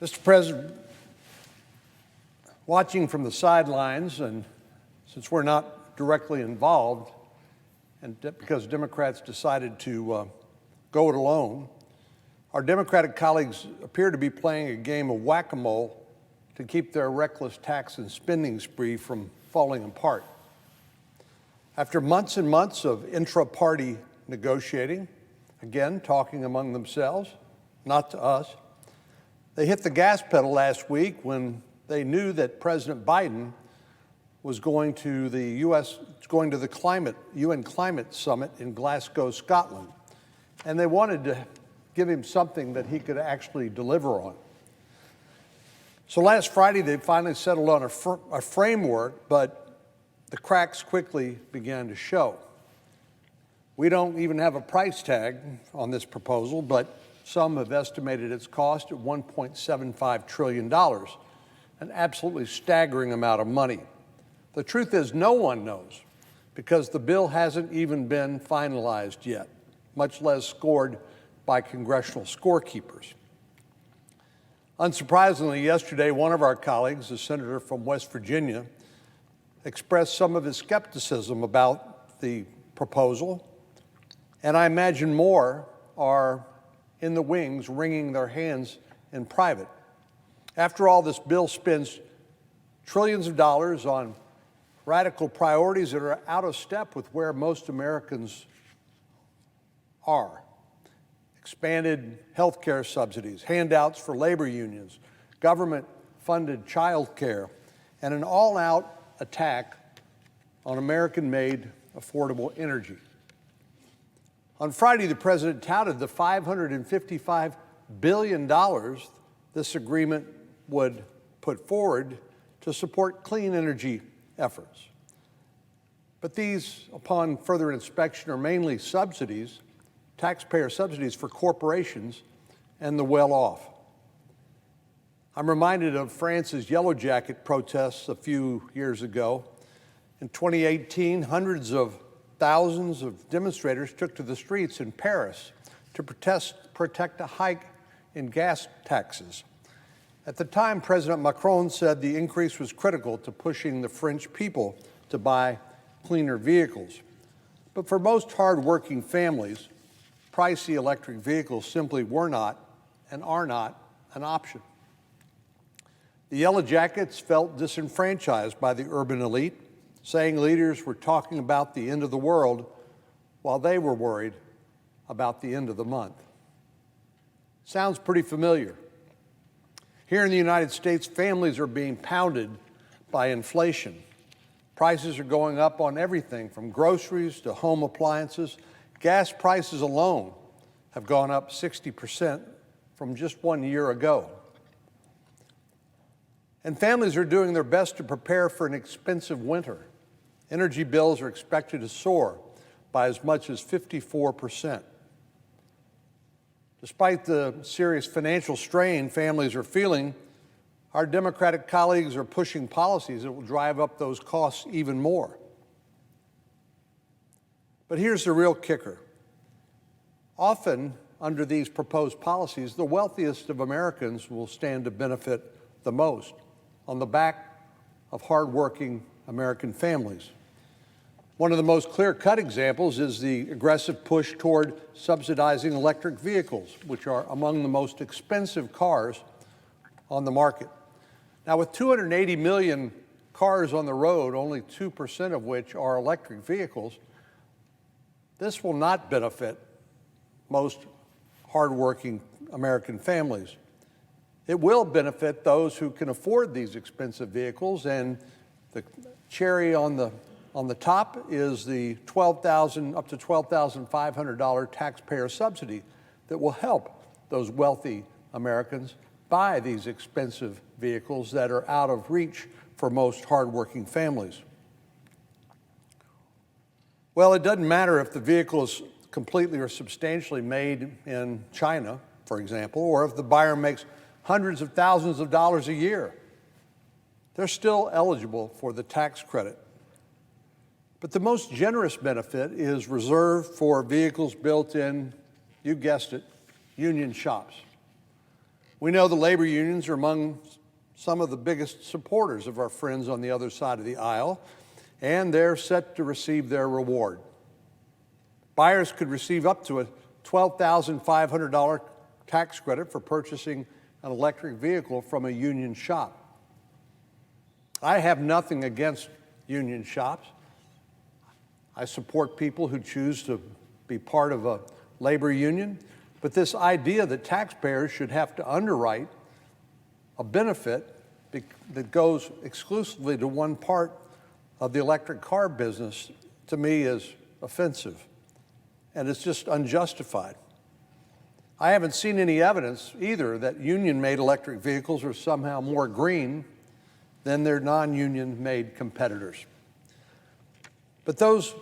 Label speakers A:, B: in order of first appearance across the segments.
A: Mr. President, watching from the sidelines, and since we're not directly involved, and because Democrats decided to go it alone, our Democratic colleagues appear to be playing a game of whack-a-mole to keep their reckless tax and spending spree from falling apart. After months and months of intra-party negotiating, again, talking among themselves, not to us, they hit the gas pedal last week when they knew that President Biden was going to the UN Climate Summit in Glasgow, Scotland, and they wanted to give him something that he could actually deliver on. So last Friday, they finally settled on a framework, but the cracks quickly began to show. We don't even have a price tag on this proposal, but some have estimated its cost at $1.75 trillion, an absolutely staggering amount of money. The truth is, no one knows, because the bill hasn't even been finalized yet, much less scored by congressional scorekeepers. Unsurprisingly, yesterday, one of our colleagues, a senator from West Virginia, expressed some of his skepticism about the proposal, and I imagine more are in the wings wringing their hands in private. After all, this bill spends trillions of dollars on radical priorities that are out of step with where most Americans are. Expanded health care subsidies, handouts for labor unions, government-funded child care, and an all-out attack on American-made affordable energy. On Friday, the president touted the $555 billion this agreement would put forward to support clean energy efforts. But these, upon further inspection, are mainly subsidies, taxpayer subsidies for corporations and the well-off. I'm reminded of France's Yellow Jacket protests a few years ago. In 2018, hundreds of thousands of demonstrators took to the streets in Paris to protect a hike in gas taxes. At the time, President Macron said the increase was critical to pushing the French people to buy cleaner vehicles. But for most hard-working families, pricey electric vehicles simply were not and are not an option. The Yellow Jackets felt disenfranchised by the urban elite, saying leaders were talking about the end of the world while they were worried about the end of the month. Sounds pretty familiar. Here in the United States, families are being pounded by inflation. Prices are going up on everything from groceries to home appliances. Gas prices alone have gone up 60% from just 1 year ago. And families are doing their best to prepare for an expensive winter. Energy bills are expected to soar by as much as 54%. Despite the serious financial strain families are feeling, our Democratic colleagues are pushing policies that will drive up those costs even more. But here's the real kicker. Often, under these proposed policies, the wealthiest of Americans will stand to benefit the most on the back of hardworking American families. One of the most clear-cut examples is the aggressive push toward subsidizing electric vehicles, which are among the most expensive cars on the market. Now, with 280 million cars on the road, only 2% of which are electric vehicles, this will not benefit most hardworking American families. It will benefit those who can afford these expensive vehicles, and the cherry on the top is the up to $12,500 taxpayer subsidy that will help those wealthy Americans buy these expensive vehicles that are out of reach for most hardworking families. Well, it doesn't matter if the vehicle is completely or substantially made in China, for example, or if the buyer makes hundreds of thousands of dollars a year. They're still eligible for the tax credit. But the most generous benefit is reserved for vehicles built in, you guessed it, union shops. We know the labor unions are among some of the biggest supporters of our friends on the other side of the aisle, and they're set to receive their reward. Buyers could receive up to a $12,500 tax credit for purchasing an electric vehicle from a union shop. I have nothing against union shops. I support people who choose to be part of a labor union, but this idea that taxpayers should have to underwrite a benefit that goes exclusively to one part of the electric car business, to me, is offensive, and it's just unjustified. I haven't seen any evidence either that union-made electric vehicles are somehow more green than their non-union-made competitors. But those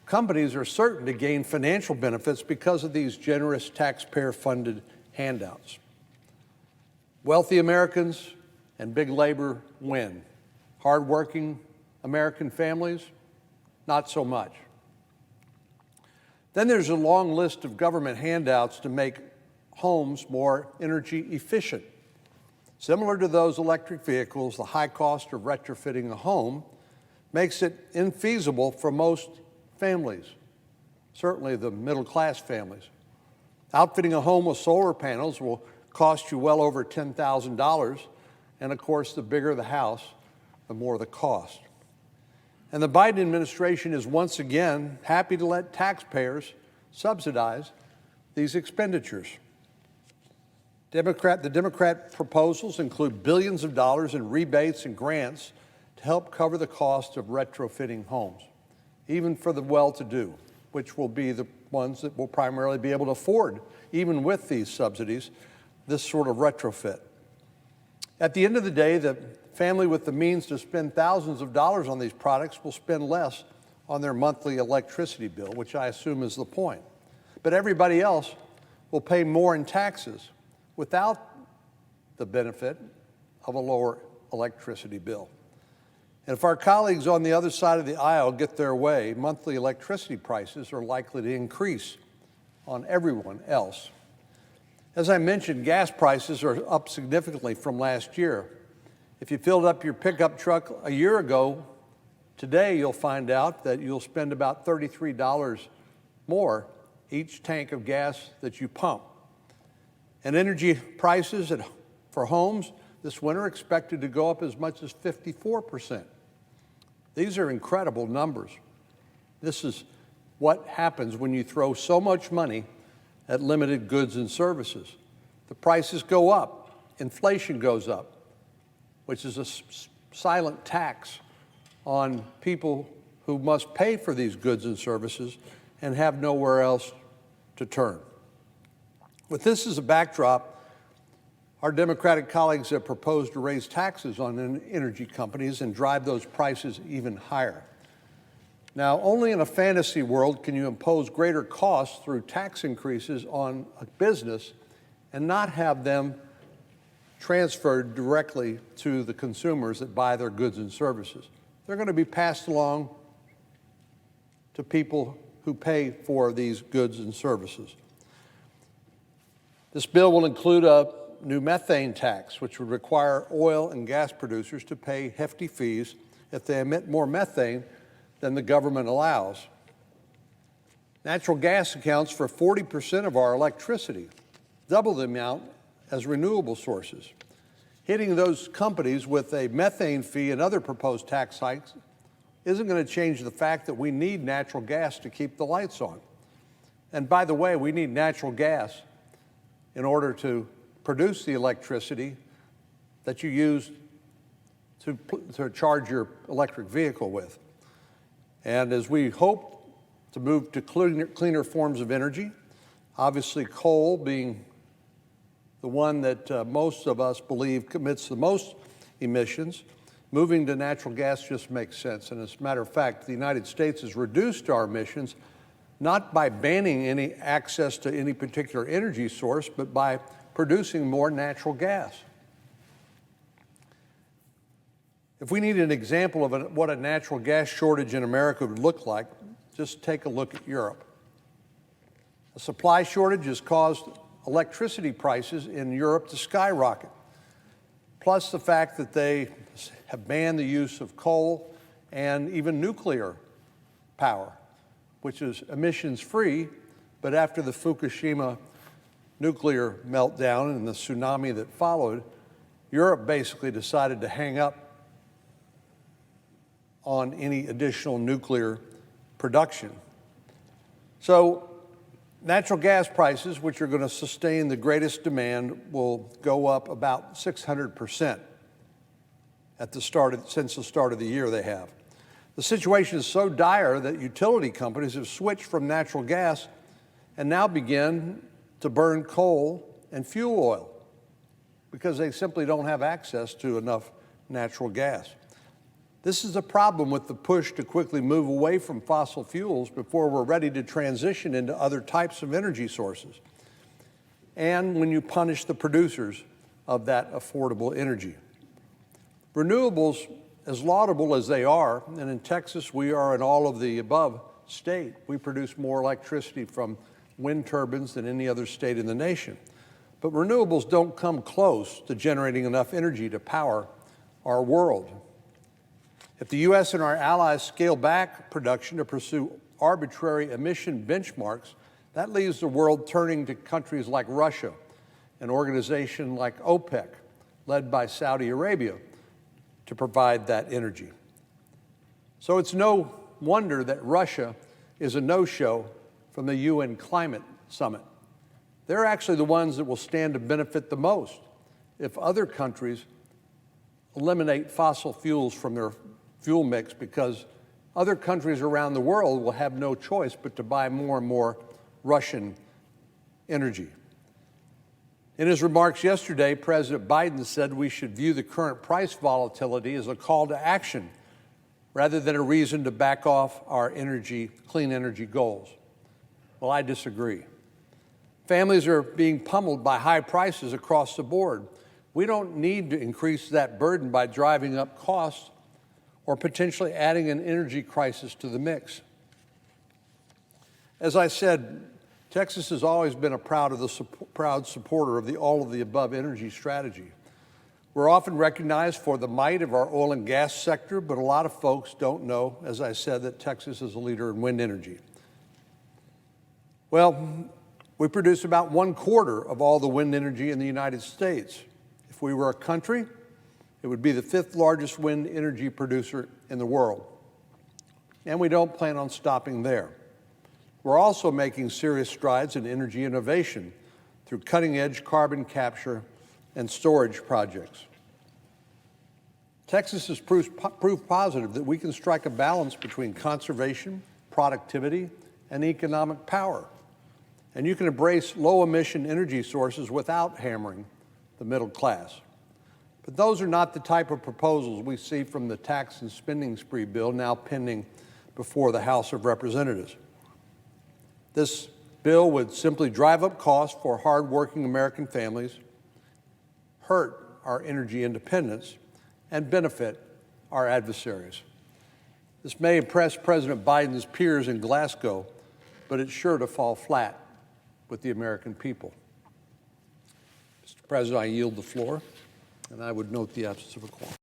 A: companies are certain to gain financial benefits because of these generous taxpayer-funded handouts. Wealthy Americans and big labor win. Hardworking American families, not so much. Then there's a long list of government handouts to make homes more energy efficient. Similar to those electric vehicles, the high cost of retrofitting a home makes it infeasible for most families, certainly the middle-class families. Outfitting a home with solar panels will cost you well over $10,000, and of course, the bigger the house, the more the cost. And the Biden administration is once again happy to let taxpayers subsidize these expenditures. The Democrat proposals include billions of dollars in rebates and grants to help cover the cost of retrofitting homes, even for the well-to-do, which will be the ones that will primarily be able to afford, even with these subsidies, this sort of retrofit. At the end of the day, the family with the means to spend thousands of dollars on these products will spend less on their monthly electricity bill, which I assume is the point. But everybody else will pay more in taxes without the benefit of a lower electricity bill. And if our colleagues on the other side of the aisle get their way, monthly electricity prices are likely to increase on everyone else. As I mentioned, gas prices are up significantly from last year. If you filled up your pickup truck a year ago, today you'll find out that you'll spend about $33 more each tank of gas that you pump. And energy prices for homes this winter are expected to go up as much as 54%. These are incredible numbers. This is what happens when you throw so much money at limited goods and services. The prices go up, inflation goes up, which is a silent tax on people who must pay for these goods and services and have nowhere else to turn. With this as a backdrop, our Democratic colleagues have proposed to raise taxes on energy companies and drive those prices even higher. Now, only in a fantasy world can you impose greater costs through tax increases on a business and not have them transferred directly to the consumers that buy their goods and services. They're going to be passed along to people who pay for these goods and services. This bill will include a new methane tax, which would require oil and gas producers to pay hefty fees if they emit more methane than the government allows. Natural gas accounts for 40% of our electricity, double the amount as renewable sources. Hitting those companies with a methane fee and other proposed tax hikes isn't going to change the fact that we need natural gas to keep the lights on. And by the way, we need natural gas in order to produce the electricity that you use to charge your electric vehicle with. And as we hope to move to cleaner forms of energy, obviously coal being the one that most of us believe commits the most emissions, moving to natural gas just makes sense. And as a matter of fact, the United States has reduced our emissions not by banning any access to any particular energy source, but by producing more natural gas. If we need an example of what a natural gas shortage in America would look like, just take a look at Europe. A supply shortage has caused electricity prices in Europe to skyrocket, plus the fact that they have banned the use of coal and even nuclear power, which is emissions-free, but after the Fukushima nuclear meltdown and the tsunami that followed, Europe basically decided to hang up on any additional nuclear production. So natural gas prices, which are going to sustain the greatest demand, will go up about 600% since the start of the year they have. The situation is so dire that utility companies have switched from natural gas and now begin to burn coal and fuel oil because they simply don't have access to enough natural gas. This is a problem with the push to quickly move away from fossil fuels before we're ready to transition into other types of energy sources, and when you punish the producers of that affordable energy. Renewables, as laudable as they are, and in Texas we are an all of the above state. We produce more electricity from wind turbines than any other state in the nation. But renewables don't come close to generating enough energy to power our world. If the U.S. and our allies scale back production to pursue arbitrary emission benchmarks, that leaves the world turning to countries like Russia, an organization like OPEC, led by Saudi Arabia, to provide that energy. So it's no wonder that Russia is a no-show from the UN Climate Summit. They're actually the ones that will stand to benefit the most if other countries eliminate fossil fuels from their fuel mix, because other countries around the world will have no choice but to buy more and more Russian energy. In his remarks yesterday, President Biden said we should view the current price volatility as a call to action rather than a reason to back off our clean energy goals. Well, I disagree. Families are being pummeled by high prices across the board. We don't need to increase that burden by driving up costs or potentially adding an energy crisis to the mix. As I said, Texas has always been a proud supporter of the all-of-the-above energy strategy. We're often recognized for the might of our oil and gas sector, but a lot of folks don't know, as I said, that Texas is a leader in wind energy. Well, we produce about 1/4 of all the wind energy in the United States. If we were a country, it would be the 5th largest wind energy producer in the world. And we don't plan on stopping there. We're also making serious strides in energy innovation through cutting-edge carbon capture and storage projects. Texas is proof positive that we can strike a balance between conservation, productivity, and economic power. And you can embrace low-emission energy sources without hammering the middle class. But those are not the type of proposals we see from the tax and spending spree bill now pending before the House of Representatives. This bill would simply drive up costs for hardworking American families, hurt our energy independence, and benefit our adversaries. This may impress President Biden's peers in Glasgow, but it's sure to fall flat with the American people. Mr. President, I yield the floor, and I would note the absence of a quorum.